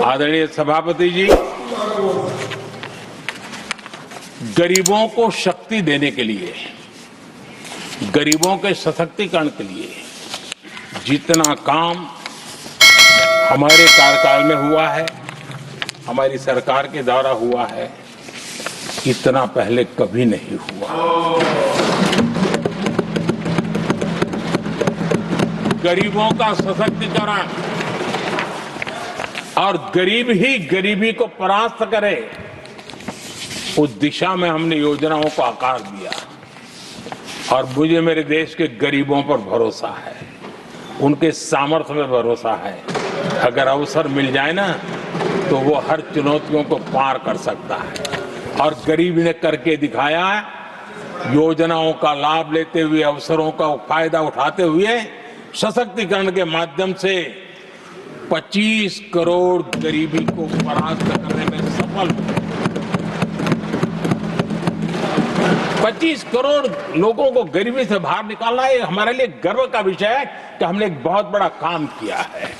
आदरणीय सभापति जी, गरीबों को शक्ति देने के लिए, गरीबों के सशक्तिकरण के लिए जितना काम हमारे कार्यकाल में हुआ है, हमारी सरकार के द्वारा हुआ है, इतना पहले कभी नहीं हुआ। गरीबों का सशक्तिकरण और गरीब ही गरीबी को परास्त करे, उस दिशा में हमने योजनाओं को आकार दिया। और मुझे मेरे देश के गरीबों पर भरोसा है, उनके सामर्थ्य में भरोसा है। अगर अवसर मिल जाए ना, तो वो हर चुनौतियों को पार कर सकता है। और गरीब ने करके दिखाया। योजनाओं का लाभ लेते हुए, अवसरों का फायदा उठाते हुए, सशक्तिकरण के माध्यम से 25 करोड़ गरीबी को परास्त करने में सफल हुए। 25 करोड़ लोगों को गरीबी से बाहर निकालना, ये हमारे लिए गर्व का विषय है कि हमने एक बहुत बड़ा काम किया है।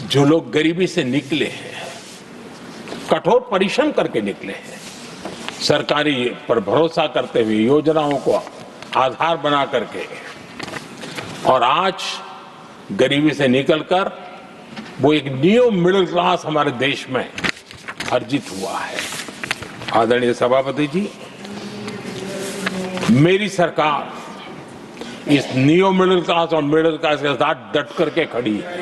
जो लोग गरीबी से निकले हैं, कठोर परिश्रम करके निकले हैं, सरकारी पर भरोसा करते हुए, योजनाओं को आधार बना करके, और आज गरीबी से निकलकर वो एक न्यू मिडिल क्लास हमारे देश में अर्जित हुआ है। आदरणीय सभापति जी, मेरी सरकार इस न्यू मिडिल क्लास और मिडिल क्लास के साथ डट करके खड़ी है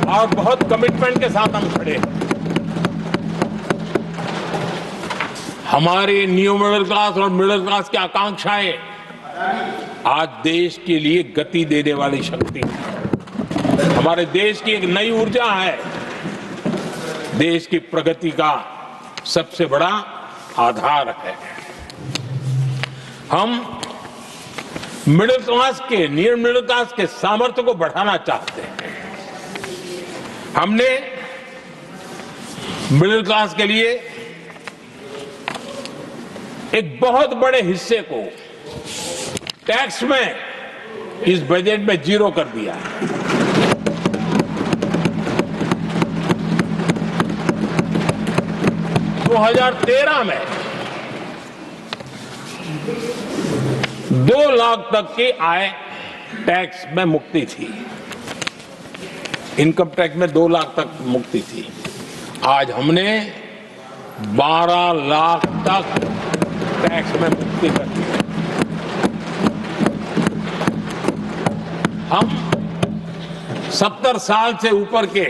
और बहुत कमिटमेंट के साथ हम खड़े हैं। हमारे न्यू मिडिल क्लास और मिडिल क्लास की आकांक्षाएं आज देश के लिए गति देने वाली शक्ति है। हमारे देश की एक नई ऊर्जा है, देश की प्रगति का सबसे बड़ा आधार है। हम मिडिल क्लास के, नियर मिडिल क्लास के सामर्थ्य को बढ़ाना चाहते हैं। हमने मिडिल क्लास के लिए एक बहुत बड़े हिस्से को टैक्स में इस बजट में जीरो कर दिया है। तो 2013 में 2 लाख तक की आय टैक्स में मुक्ति थी, इनकम टैक्स में 2 लाख तक मुक्ति थी। आज हमने 12 लाख तक टैक्स में मुक्ति कर दी। हम 70 साल से ऊपर के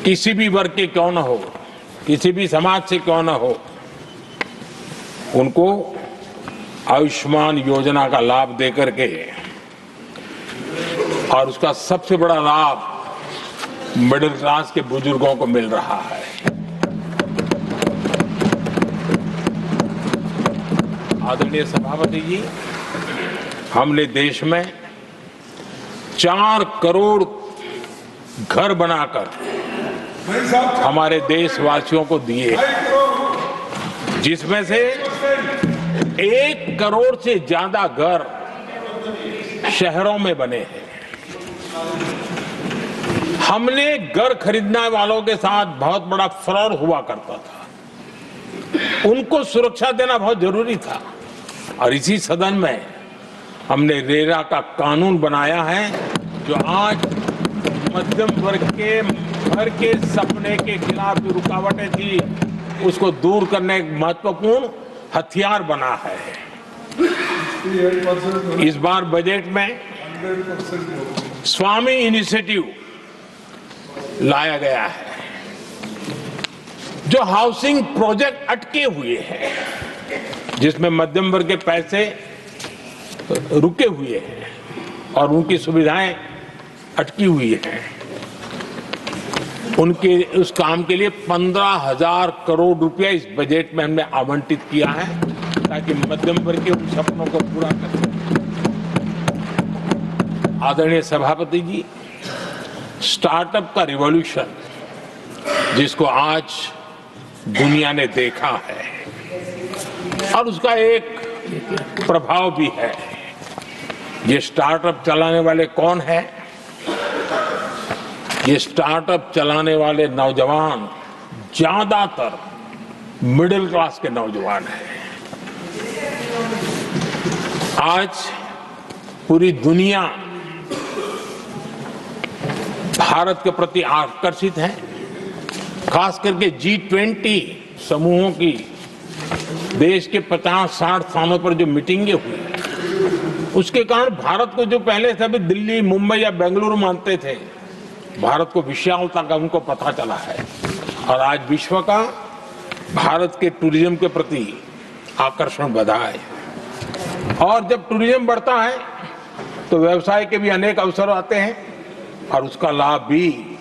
किसी भी वर्ग के क्यों न हो, किसी भी समाज से क्यों न हो, उनको आयुष्मान योजना का लाभ देकर के, और उसका सबसे बड़ा लाभ मिडिल क्लास के बुजुर्गों को मिल रहा है। आदरणीय सभापति जी, हमने देश में 4 करोड़ घर बनाकर हमारे देशवासियों को दिए, जिसमें से 1 करोड़ से ज्यादा घर शहरों में बने हैं। हमने घर खरीदने वालों के साथ बहुत बड़ा फ्रॉड हुआ करता था, उनको सुरक्षा देना बहुत जरूरी था। और इसी सदन में हमने रेरा का कानून बनाया है, जो आज मध्यम वर्ग के घर के सपने के खिलाफ जो रुकावटें थी, उसको दूर करने एक महत्वपूर्ण हथियार बना है। इस बार बजट में स्वामी इनिशिएटिव लाया गया है, जो हाउसिंग प्रोजेक्ट अटके हुए हैं, जिसमें मध्यम वर्ग के पैसे रुके हुए हैं और उनकी सुविधाएं अटकी हुई हैं, उनके उस काम के लिए 15,000 करोड़ रुपया इस बजट में हमने आवंटित किया है, ताकि मध्यम वर्ग के उन सपनों को पूरा कर सकें। आदरणीय सभापति जी, स्टार्टअप का रिवॉल्यूशन जिसको आज दुनिया ने देखा है, और उसका एक प्रभाव भी है। ये स्टार्टअप चलाने वाले कौन है? ये स्टार्टअप चलाने वाले नौजवान ज्यादातर मिडिल क्लास के नौजवान हैं। आज पूरी दुनिया भारत के प्रति आकर्षित है। खास करके G20 समूहों की देश के 50-60 स्थानों पर जो मीटिंगें हुई, उसके कारण भारत को जो पहले सभी दिल्ली, मुंबई या बेंगलुरु मानते थे, भारत को विशालता का उनको पता चला है। और आज विश्व का भारत के टूरिज्म के प्रति आकर्षण बढ़ा है। और जब टूरिज्म बढ़ता है तो व्यवसाय के भी अनेक अवसर आते हैं और उसका लाभ भी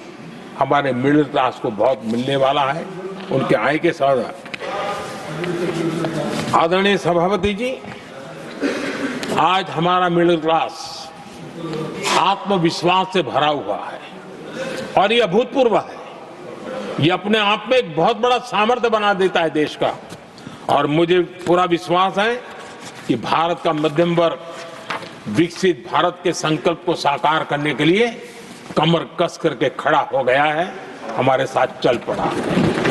हमारे मिडिल क्लास को बहुत मिलने वाला है, उनके आय के साथ। आदरणीय सभापति जी, आज हमारा मिडिल क्लास आत्मविश्वास से भरा हुआ है और ये अभूतपूर्व है। ये अपने आप में एक बहुत बड़ा सामर्थ्य बना देता है देश का। और मुझे पूरा विश्वास है कि भारत का मध्यम वर्ग विकसित भारत के संकल्प को साकार करने के लिए कमर कस करके खड़ा हो गया है, हमारे साथ चल पड़ा है।